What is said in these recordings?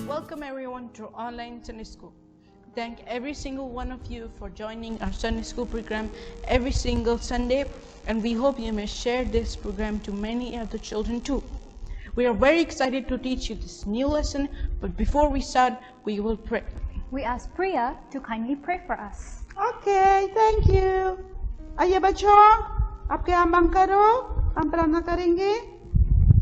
Welcome everyone to online Sunday School. Thank every single one of you for joining our Sunday School program every single Sunday, and we hope you may share this program to many other children too. We are very excited to teach you this new lesson, but before we start, we will pray. We ask Priya to kindly pray for us. Okay, thank you. आइए बच्चों, आपके आमंत्रण करो, हम प्रार्थना करेंगे।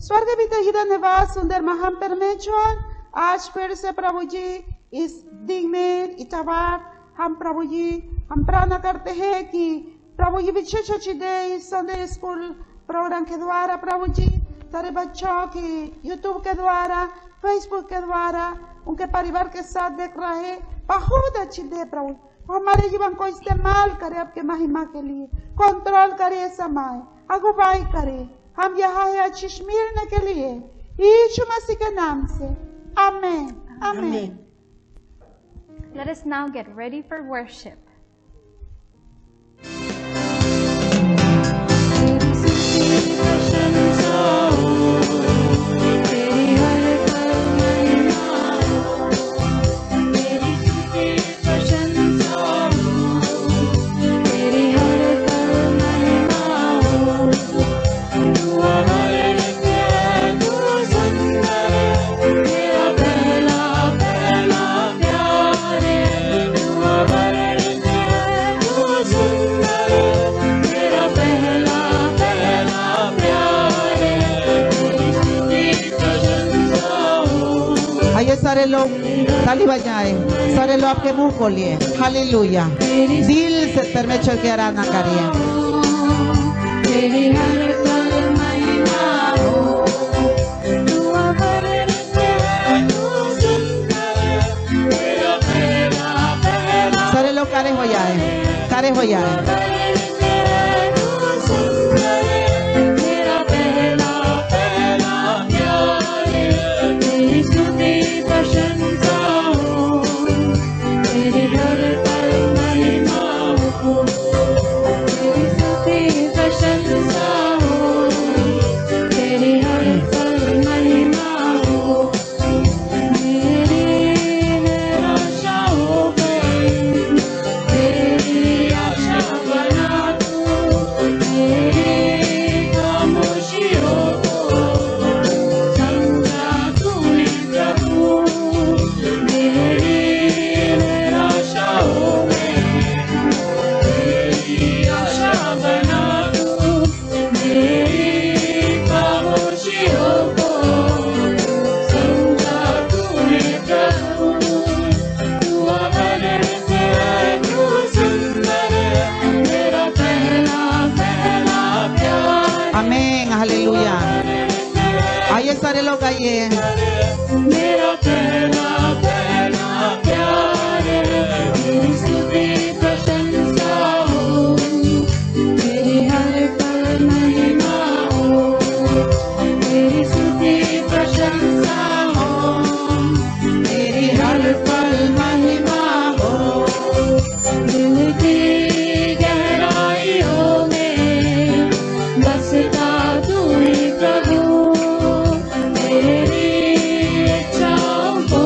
स्वर्ग पिता हृदय निवास सुंदर महान परमेश्वर, आज फिर से प्रभु जी इस दिन में इतवार हम प्रभु जी हम प्रार्थना करते हैं कि प्रभु जी विशेष दे इस संडे स्कूल प्रोग्राम के द्वारा प्रभु जी सारे बच्चों की यूट्यूब के द्वारा फेसबुक के द्वारा उनके परिवार के साथ देख रहे हैं, बहुत अच्छी दे प्रभु हमारे जीवन को इस्तेमाल करे आपके महिमा के लिए, कंट्रोल करे समय अगुवाई करे। हम यहाँ है अच्छी मिलने के लिए यीशु मसीह के नाम से आमीन आमीन। Let us now get ready for worship. सारे लोग ताली बजाएं, सारे लोग आपके मुंह खोलिए, हालेलुया, दिल से परमेश्वर की आराधना करिए। सारे लोग खड़े हो जाए, खड़े हो जाए। सारे लोग आइए। मेरा पहला पहला प्यार तेरी स्तुति प्रशंसा हो, तेरी हर पल महिमा हो, तेरी स्तुति प्रशंसा हो, तेरी हर पल महिमा हो, दिल की गहराइयों में बसता तू ही प्रभु, तेरी इच्छाओं को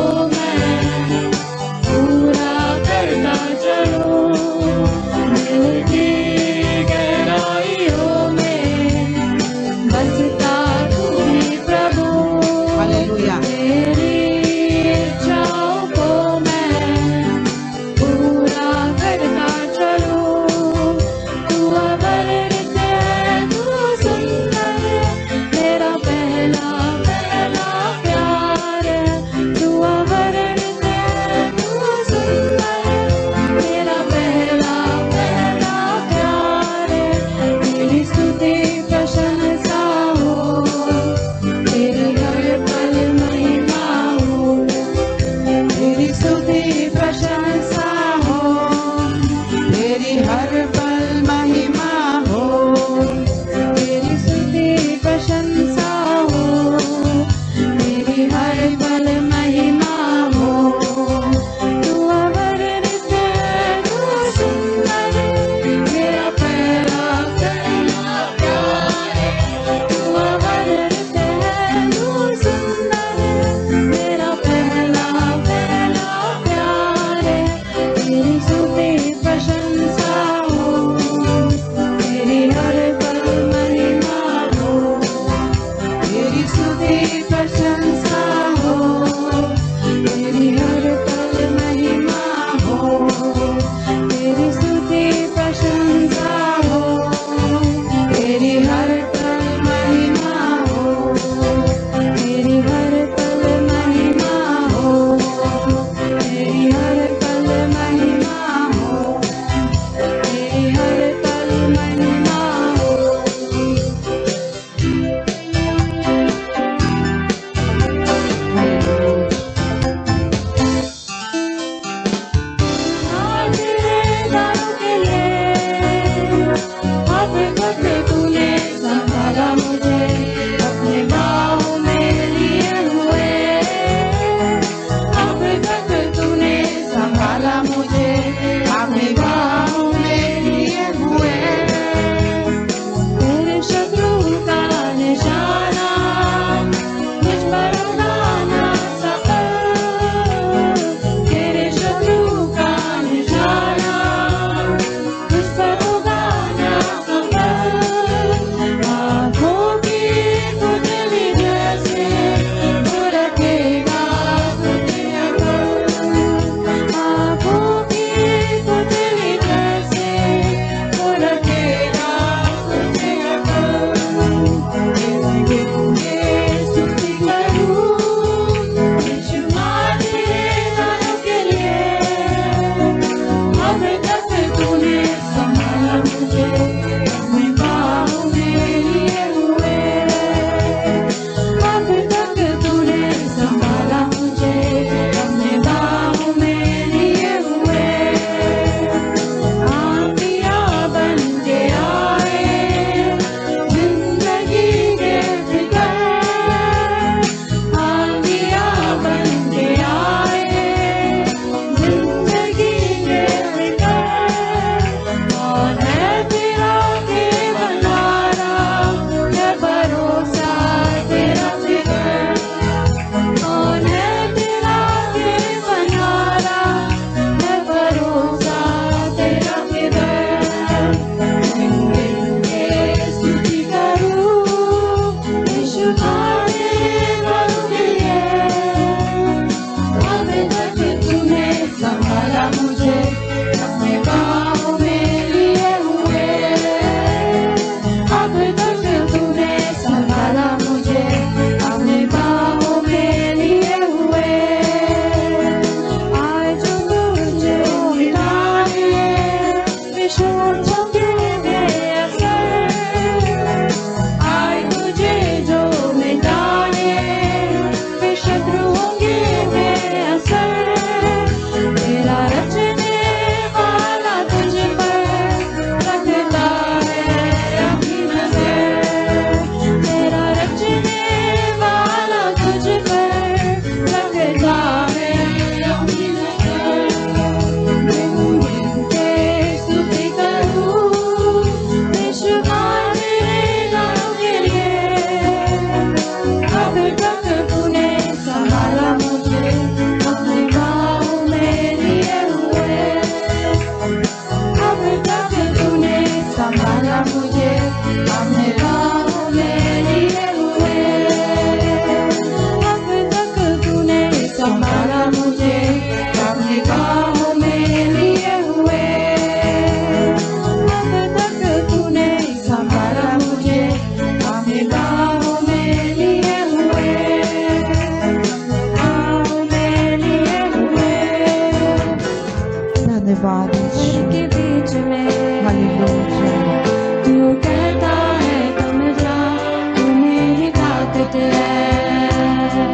ताकत है,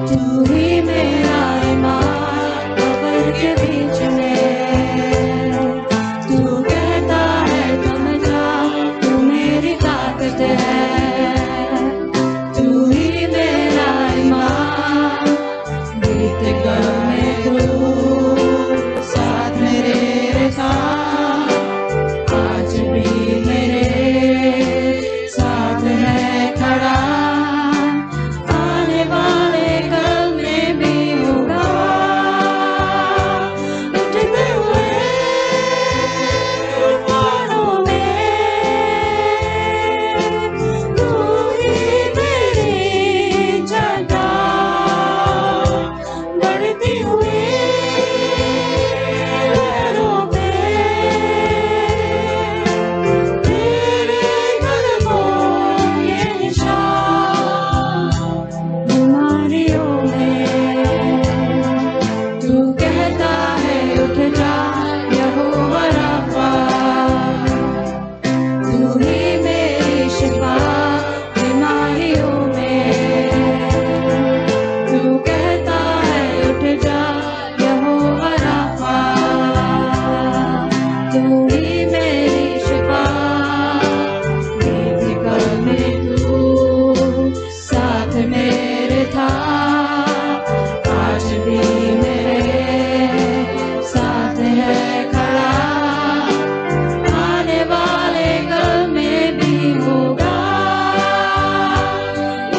तू ही मेरा ईमान कब्र के बीच में, तू कहता है तुम जाओ, तू मेरी ताकत है, तू ही मेरा ईमान, बीत गए में तू साथ मेरे था, आज भी मेरे साथ है खड़ा, आने वाले कल में भी होगा, उठते हुए तूफानों में, तू ही मेरी छटा, बढ़ती हुई लहरों पे, तेरे कदमों के निशान, बीमारियों में, तू कहता है उठ जा यहोवा रफ़ा, तू ही मेरी शिफा बीमारियों में, तू कहता है उठ जा यहोवा रफ़ा, तू ही मेरी शिफा, बेफिक्र में तू साथ मेरे था, आज भी मेरे साथ है खड़ा, आने वाले कल में भी होगा,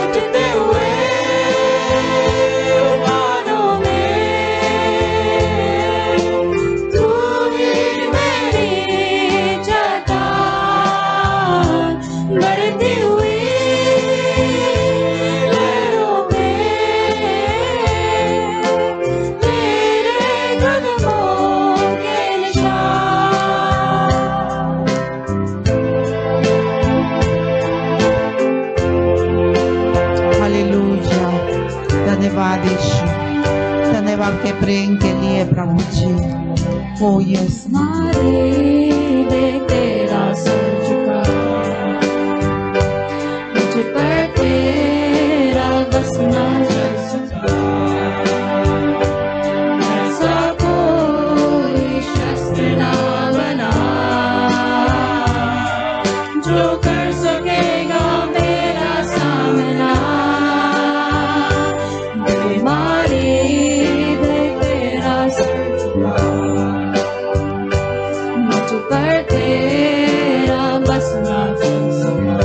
उठते हुए तूफानों में, तू ही मेरी छटा, बढ़ती हुई लहरों पे, तेरे कदमों के निशान। हालेलुया। धन्यवाद यीशु, धन्यवाद के प्रेम के लिए प्रभु जी। ओ यस मारे देख तेरा सर झुका, मुझ पर तेरा बस ना चल सका, ऐसा कोई शस्त्र ना बना, जो कर सकेगा मेरा सामना, बीमारी देख तेरा सर झुका, मुझ पर तेरा बस ना चल सका,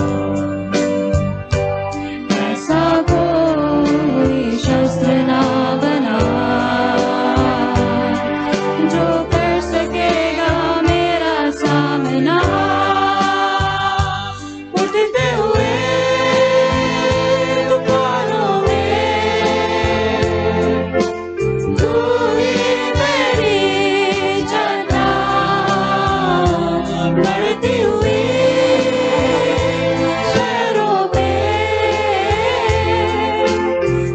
ऐसा कोई शस्त्र ना बना, जो कर सकेगा मेरा सामना, उठते हुए तूफानों में, तू ही मेरी छटा, बढ़ती हुई शहरों पे,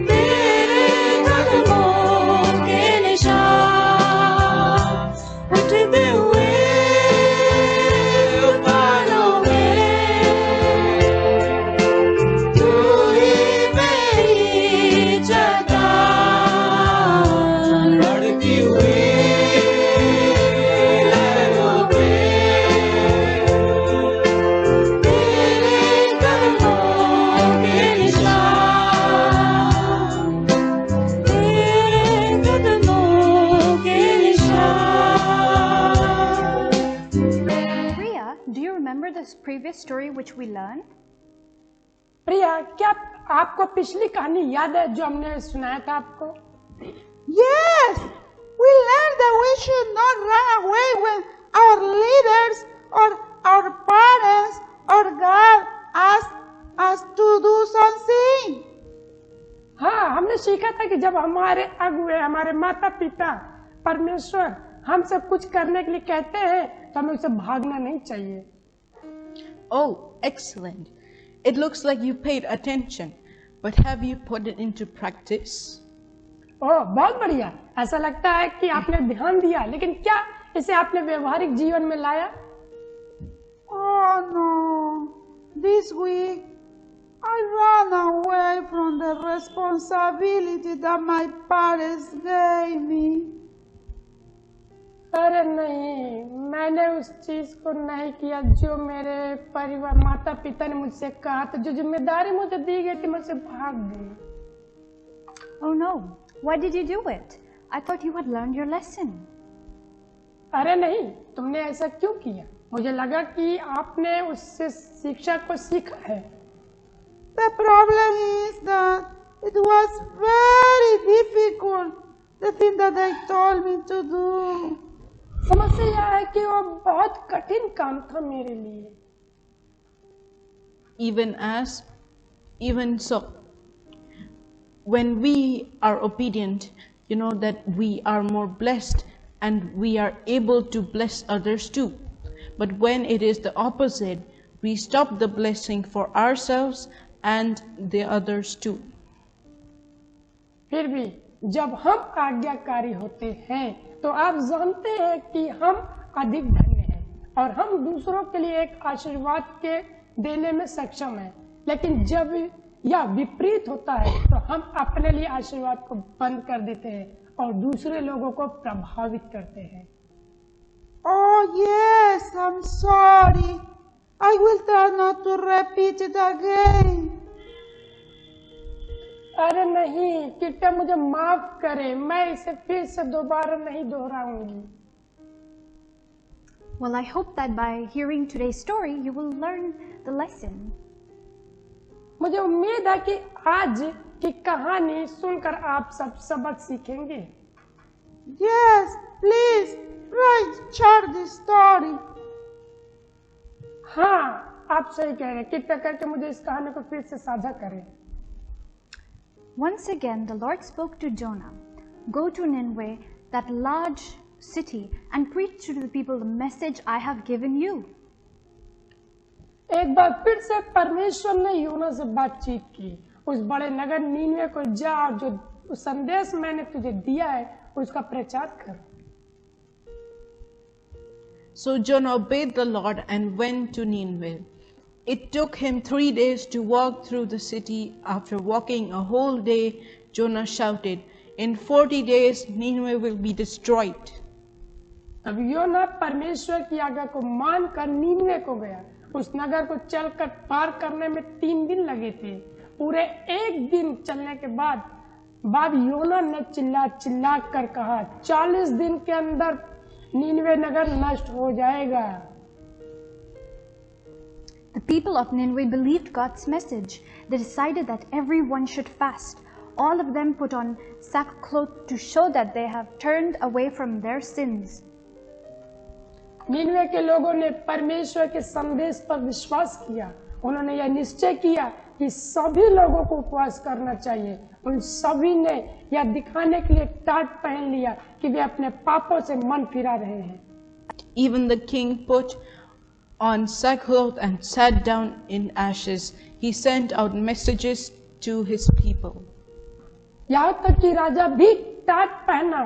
तेरे कदमों के निशान, उठते हुए तूफानों में, तू ही मेरी छटा, बढ़ती हुई लहरों पे, तेरे कदमों के निशान, तेरे कदमों के निशान। Priya, do you remember this previous story which we learned? प्रिया, क्या आपको पिछली कहानी याद है जो हमने सुनाया था आपको? Yes, we learned that we should not run away when our leaders or our parents or God ask us to do something. हाँ, हमने सीखा था कि जब हमारे अगुए, हमारे माता पिता, परमेश्वर हमसे कुछ करने के लिए कहते हैं तो हमें उसे भागना नहीं चाहिए। Oh, excellent. It looks like you paid attention, but have you put it into practice? ओह, बहुत बढ़िया। ऐसा लगता है कि आपने ध्यान दिया, लेकिन क्या इसे आपने व्यवहारिक जीवन में लाया? Oh no, this week I ran away from the responsibility that my parents gave me. अरे नहीं, मैंने उस चीज को नहीं किया जो मेरे परिवार माता पिता ने मुझसे कहा था। जो जिम्मेदारी मुझे दी गई थी मैं उसे भाग गई। Oh no, why did you do it? I thought you had learned your lesson. अरे नहीं, तुमने ऐसा क्यों किया? मुझे लगा कि आपने उससे शिक्षा को सीखा है। The problem is that it was very difficult, the thing that they told me to do. समस्या यह है कि वो बहुत कठिन काम था मेरे लिए। Even so, when we are obedient, you know that we are more blessed and we are able to bless others too. But when it is the opposite, we stop the blessing for ourselves and the others too. फिर भी जब हम आज्ञाकारी होते हैं तो आप जानते हैं कि हम अधिक धन्य हैं और हम दूसरों के लिए एक आशीर्वाद के देने में सक्षम हैं। लेकिन जब यह विपरीत होता है तो हम अपने लिए आशीर्वाद को बंद कर देते हैं और दूसरे लोगों को प्रभावित करते हैं। Oh yes, I'm sorry. I will try not to repeat it again. अरे नहीं, कृपया मुझे माफ करें, मैं इसे फिर से दोबारा नहीं दोहराऊंगी। Well, I hope that by hearing today's story, you will learn the lesson. मुझे उम्मीद है कि आज की कहानी सुनकर आप सब सबक सीखेंगे। Yes, please, write, share the story. हाँ, आप सही कह रहे हैं, कृपया करके मुझे इस कहानी को फिर से साझा करें। Once again, the Lord spoke to Jonah, "Go to Nineveh, that large city, and preach to the people the message I have given you." एक बार फिर से परमेश्वर ने योना से बातचीत की। उस बड़े नगर नीनवे को जा और जो संदेश मैंने तुझे दिया है उसका प्रचार कर। So Jonah obeyed the Lord and went to Nineveh. It took him 3 days to walk through the city. After walking a whole day, Jonah shouted, "In 40 days, Nineveh will be destroyed." अब योना परमेश्वर की आज्ञा को मानकर नीनवे को गया। उस नगर को चलकर पार करने में 3 दिन लगे थे। पूरे 1 दिन चलने के बाद योना ने चिल्ला कर कहा, 40 दिन के अंदर नीनवे नगर नष्ट हो जाएगा। The people of Nineveh believed God's message. They decided that everyone should fast. All of them put on sackcloth to show that they have turned away from their sins. नीनवे के लोगों ने परमेश्वर के संदेश पर विश्वास किया। उन्होंने यह निश्चय किया कि सभी लोगों को उपवास करना चाहिए। उन सभी ने यह दिखाने के लिए टाट पहन लिया कि वे अपने पापों से मन फिरा रहे हैं। Even the king put on sackcloth and sat down in ashes. He sent out messages to his people. यहाँ तक कि राजा भी टाट पहना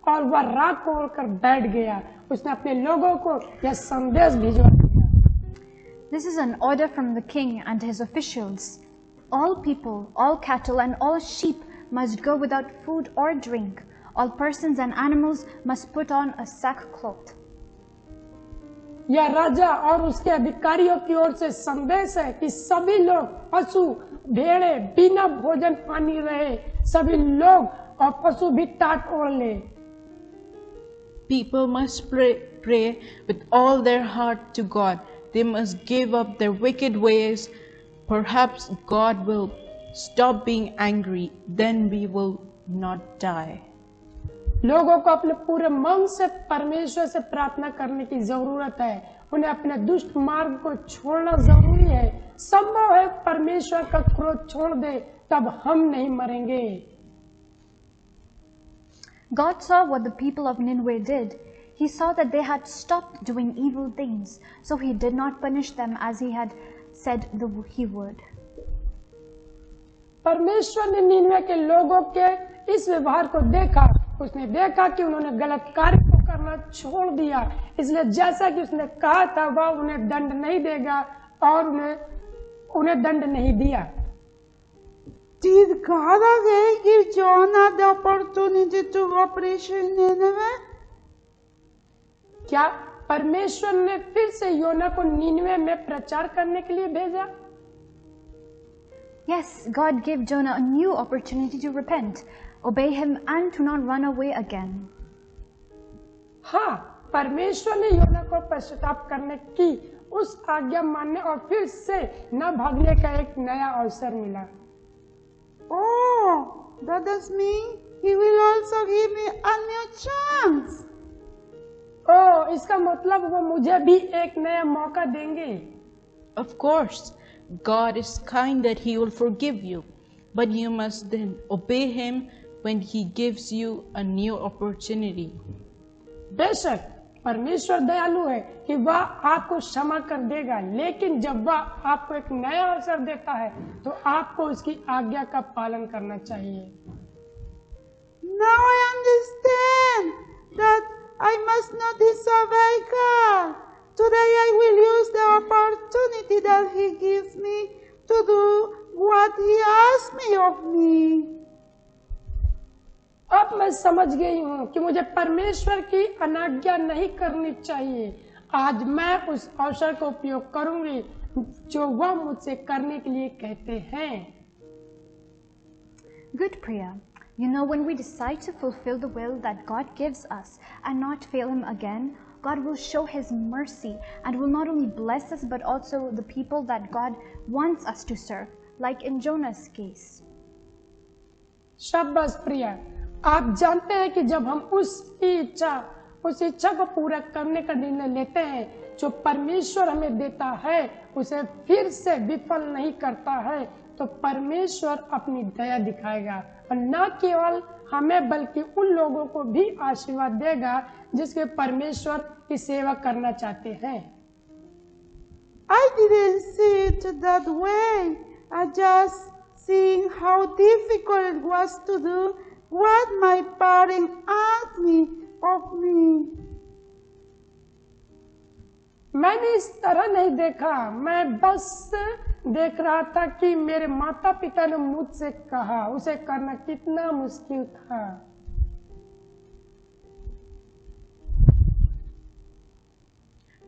और वह राख ओढ़कर बैठ गया। उसने अपने लोगों को यह संदेश भिजवा दिया। This is an order from the king and his officials. All people, all cattle and all sheep must go without food or drink. All persons and animals must put on a sackcloth. यह राजा और उसके अधिकारियों की ओर से संदेश है कि सभी लोग, पशु, भेड़े बिना भोजन पानी रहे, सभी लोग और पशु भी टाट ओढ़ ले। People must pray with all their heart to God. They must give up their wicked ways. Perhaps God will stop being angry. Then we will not die. लोगों को अपने पूरे मन से परमेश्वर से प्रार्थना करने की जरूरत है। उन्हें अपने दुष्ट मार्ग को छोड़ना जरूरी है। संभव है परमेश्वर का क्रोध छोड़ दे, तब हम नहीं मरेंगे। God saw what the people of Nineveh did. He saw that they had stopped doing evil things, so he did not punish them as he had said he would. परमेश्वर ने नीनवे के लोगों के इस व्यवहार को देखा। उसने देखा कि उन्होंने गलत कार्य को करना छोड़ दिया, इसलिए जैसा कि उसने कहा था वह उन्हें दंड नहीं देगा और उन्हें दंड नहीं दिया। The God again give Jonah the opportunity to go preach in Nineveh? क्या परमेश्वर ने फिर से योना को नीनवे में प्रचार करने के लिए भेजा? Yes, God gave Jonah a new opportunity to repent, obey him, and to not run away again. हाँ, परमेश्वर ने योना को पश्चाताप करने की उस आज्ञा मानने और फिर से न भागने का एक नया अवसर मिला। Oh, that does mean He will also give me a new chance. ओह, इसका मतलब वो मुझे भी एक नया मौका देंगे। Of course, God is kind that He will forgive you, but you must then obey Him when He gives you a new opportunity. बेशक परमेश्वर दयालु है कि वह आपको क्षमा कर देगा, लेकिन जब वह आपको एक नया अवसर देता है तो आपको उसकी आज्ञा का पालन करना चाहिए। Now I understand that I must not disobey God. Today I will use the opportunity that He gives me to do what He asks me of me. अब मैं समझ गई हूँ कि मुझे परमेश्वर की अनाज्ञा नहीं करनी चाहिए। आज मैं उस अवसर का उपयोग करूंगी जो वह मुझसे करने के लिए कहते हैं। Good Priya. You know, when we decide to fulfill the will that God gives us and not fail Him again, God will show His mercy and will not only bless us but also the people that God wants us to serve, like in Jonah's case. शाबाश प्रिया, आप जानते हैं कि जब हम उस इच्छा को पूरा करने का निर्णय लेते हैं जो परमेश्वर हमें देता है, उसे फिर से विफल नहीं करता है, तो परमेश्वर अपनी दया दिखाएगा और न केवल हमें बल्कि उन लोगों को भी आशीर्वाद देगा जिसके परमेश्वर की सेवा करना चाहते हैं। I didn't see it that way. I just seeing how difficult it was to do what my parents asked me of me. मैंने इस तरह नहीं देखा, मैं बस देख रहा था कि मेरे माता पिता ने मुझसे कहा, उसे करना कितना मुश्किल था।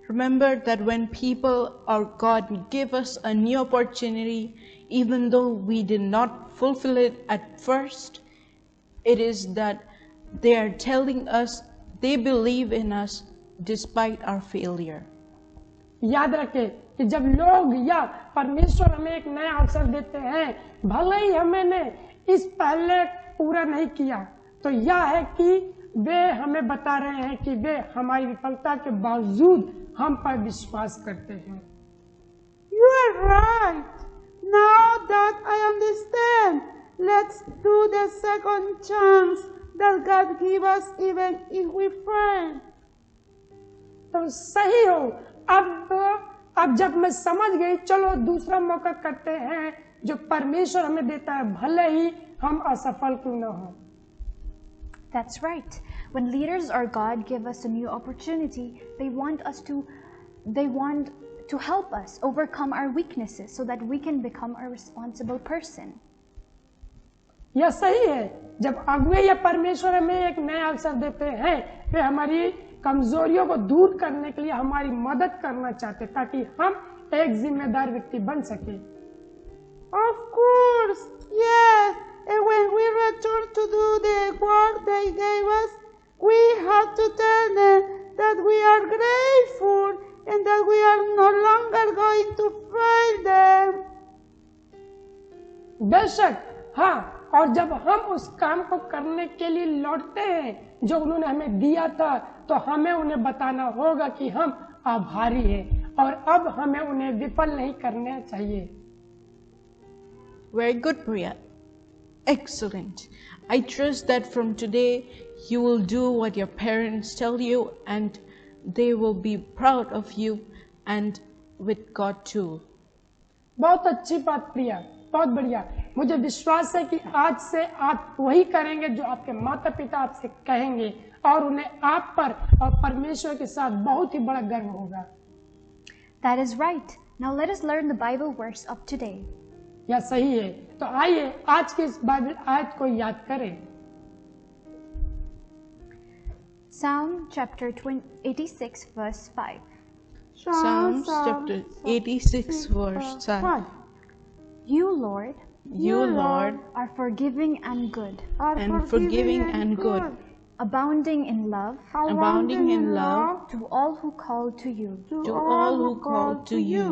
Remember that when people or God give us a new opportunity, even though we did not fulfill it at first, it is that they are telling us they believe in us despite our failure. याद रखें कि जब लोग या परमेश्वर हमें एक नया अवसर देते हैं, भले ही हमने इस पहले पूरा नहीं किया, तो यह है कि वे हमें बता रहे हैं कि वे हमारी विफलता के बावजूद हम पर विश्वास करते हैं। You are right. Now that I understand, let's do the second chance that God give us even if we fail. तो सही हो। अब जब मैं समझ गई, चलो दूसरा मौका करते हैं जो परमेश्वर हमें देता है, भले ही हम असफल क्यों न हो। That's right. When leaders or God give us a new opportunity, they want to help us overcome our weaknesses so that we can become a responsible person. यह सही है। जब अगुवे या परमेश्वर हमें एक नया अवसर देते हैं, वे हमारी कमजोरियों को दूर करने के लिए हमारी मदद करना चाहते ताकि हम एक जिम्मेदार व्यक्ति बन सके। Of course, yes. And when we return to do the work they gave us, we have to tell them that we are grateful and that we are no longer going to fail them. बेशक हाँ, और जब हम उस काम को करने के लिए लौटते हैं जो उन्होंने हमें दिया था, तो हमें उन्हें बताना होगा कि हम आभारी हैं और अब हमें उन्हें विफल नहीं करना चाहिए। Very good, Priya. Excellent. I trust that from today you will do what your parents tell you and they will be proud of you and with God too. बहुत अच्छी बात प्रिया, बहुत बढ़िया। मुझे विश्वास है कि आज से आप वही करेंगे जो आपके माता पिता आपसे कहेंगे और उन्हें आप पर और परमेश्वर के साथ बहुत ही बड़ा गर्व होगा। That is right. Now let us learn the Bible verse of today. या सही है। तो आइए आज की इस बाइबल आयत को याद करें। Psalm chapter 86 verse 5. Psalms chapter 86 verse 5. You, Lord, You, Lord, are forgiving and good, and forgiving and good, abounding in love abounding in love to all who call to you. to all who call to you.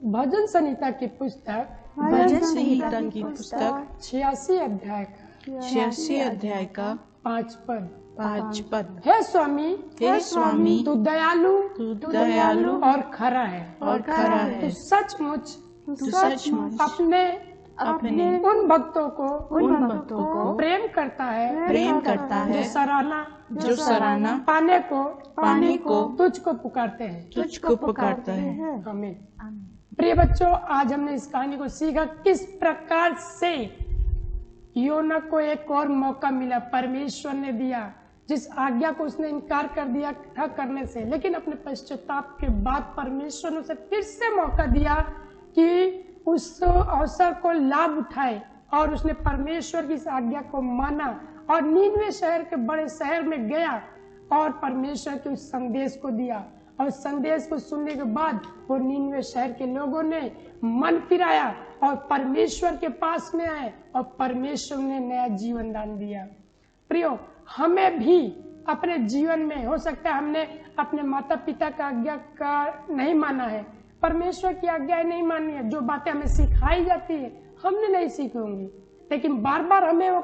भजन संहिता की पुस्तक भजन संहिता की पुस्तक 86 अध्याय का 86 अध्याय का 5 पद। 5 पद। हे स्वामी, हे स्वामी, तू दयालु तू दयालु और खरा है, और खरा है। तू सचमुच तू सचमुच अपने उन भक्तों को प्रेम करता है प्रेम करता है जो सराहना पाने को तुझको पुकारते हैं। तुझको पुकारता है। आमीन। प्रिय बच्चों, आज हमने इस कहानी को सीखा किस प्रकार से योना को एक और मौका मिला, परमेश्वर ने दिया। जिस आज्ञा को उसने इनकार कर दिया था करने से, लेकिन अपने पश्चाताप के बाद परमेश्वर ने उसे फिर से मौका दिया कि उस अवसर को लाभ उठाए, और उसने परमेश्वर की इस आज्ञा को माना और नीनवे शहर के बड़े शहर में गया और परमेश्वर के उस संदेश को दिया। और संदेश को सुनने के बाद वो नीनवे शहर के लोगों ने मन फिराया और परमेश्वर के पास में आए और परमेश्वर ने नया जीवन दान दिया। प्रियो, हमें भी अपने जीवन में, हो सकता है हमने अपने माता पिता का आज्ञा का नहीं माना है, परमेश्वर की आज्ञाएं नहीं मानी है, जो बातें हमें सिखाई जाती है हमने नहीं सीखी होंगी, लेकिन बार बार हमें वो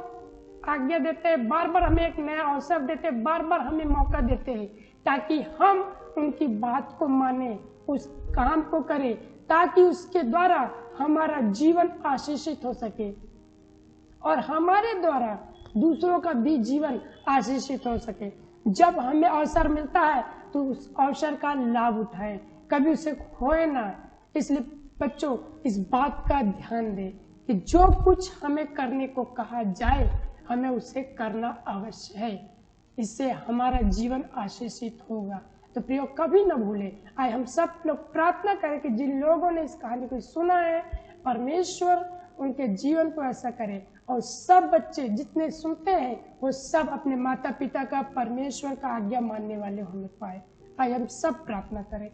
आज्ञा देते हैं, बार बार हमें एक नया अवसर देते हैं, बार बार हमें मौका देते हैं ताकि हम उनकी बात को माने, उस काम को करें, ताकि उसके द्वारा हमारा जीवन आशीषित हो सके और हमारे द्वारा दूसरों का भी जीवन आशीषित हो सके। जब हमें अवसर मिलता है तो उस अवसर का लाभ उठाएं, कभी उसे खोए ना। इसलिए बच्चों, इस बात का ध्यान दें कि जो कुछ हमें करने को कहा जाए हमें उसे करना अवश्य है, इससे हमारा जीवन आशीषित होगा। तो प्रियो, कभी न भूले, आए हम सब लोग प्रार्थना करें कि जिन लोगों ने इस कहानी को सुना है, परमेश्वर उनके जीवन को ऐसा करे और सब बच्चे जितने सुनते हैं वो सब अपने माता पिता का, परमेश्वर का आज्ञा मानने वाले होने पाए। आइए हम सब प्रार्थना करें।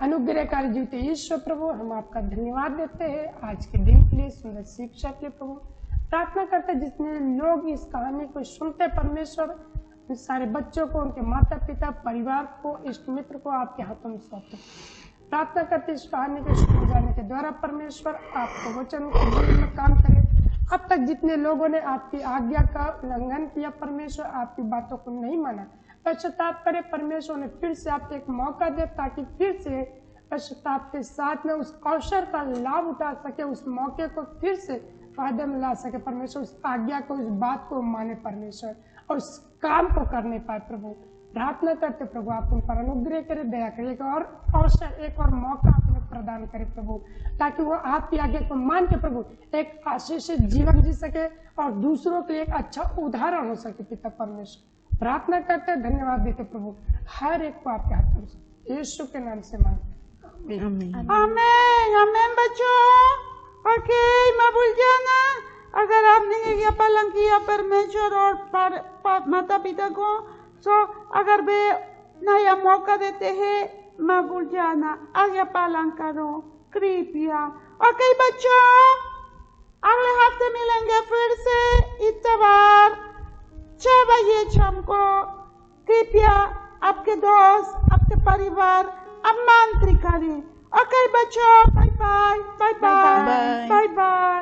अनुग्रहकारी जीवते ईश्वर प्रभु, हम आपका धन्यवाद देते हैं आज के दिन के लिए, सुंदर शिक्षा के लिए। प्रभु, प्रार्थना करते जितने लोग इस कहानी को सुनते, परमेश्वर सारे बच्चों को, उनके माता पिता, परिवार को, इष्ट मित्र को आपके हाथों में सौंपते। प्रार्थना करते इस कहानी को सुने जाने के द्वारा परमेश्वर आपको वचन के जीवन में काम करे। अब तक जितने लोगों ने आपकी आज्ञा का उल्लंघन किया, परमेश्वर आपकी बातों को नहीं माना, पश्चाताप करे, परमेश्वर ने फिर से आपको एक मौका दे ताकि फिर से पश्चाताप के साथ में उस अवसर का लाभ उठा सके, उस मौके को फिर से फायदे में ला सके। परमेश्वर उस आज्ञा को, उस बात को माने परमेश्वर, और उस काम को करने पाए। प्रभु, प्रार्थना करते प्रभु आप उन पर अनुग्रह करे, दया करे, एक और अवसर, एक और मौका आपने प्रदान करे प्रभु, ताकि वो आपकी आज्ञा को मान के प्रभु एक आशीषित जीवन जी सके और दूसरों के लिए एक अच्छा उदाहरण हो सके। पिता परमेश्वर, प्रार्थना करते, धन्यवाद देते प्रभु, हर एक को आपके हाथ में यीशु के नाम से मांगते। आमीन। आमीन बच्चों। ओके, मबूल जाना, अगर आपने ये पालन किया परमेश्वर और माता पिता को, तो अगर वे नया मौका देते हैं, मबूल जाना, आज्ञा पालन करो कृपया। ओके बच्चों, अगले हफ्ते मिलेंगे फिर से इतवार 6 बजे शाम को। कृपया आपके दोस्त, आपके परिवार आमंत्रित करें। ओके बच्चों, bye bye, bye bye, bye bye.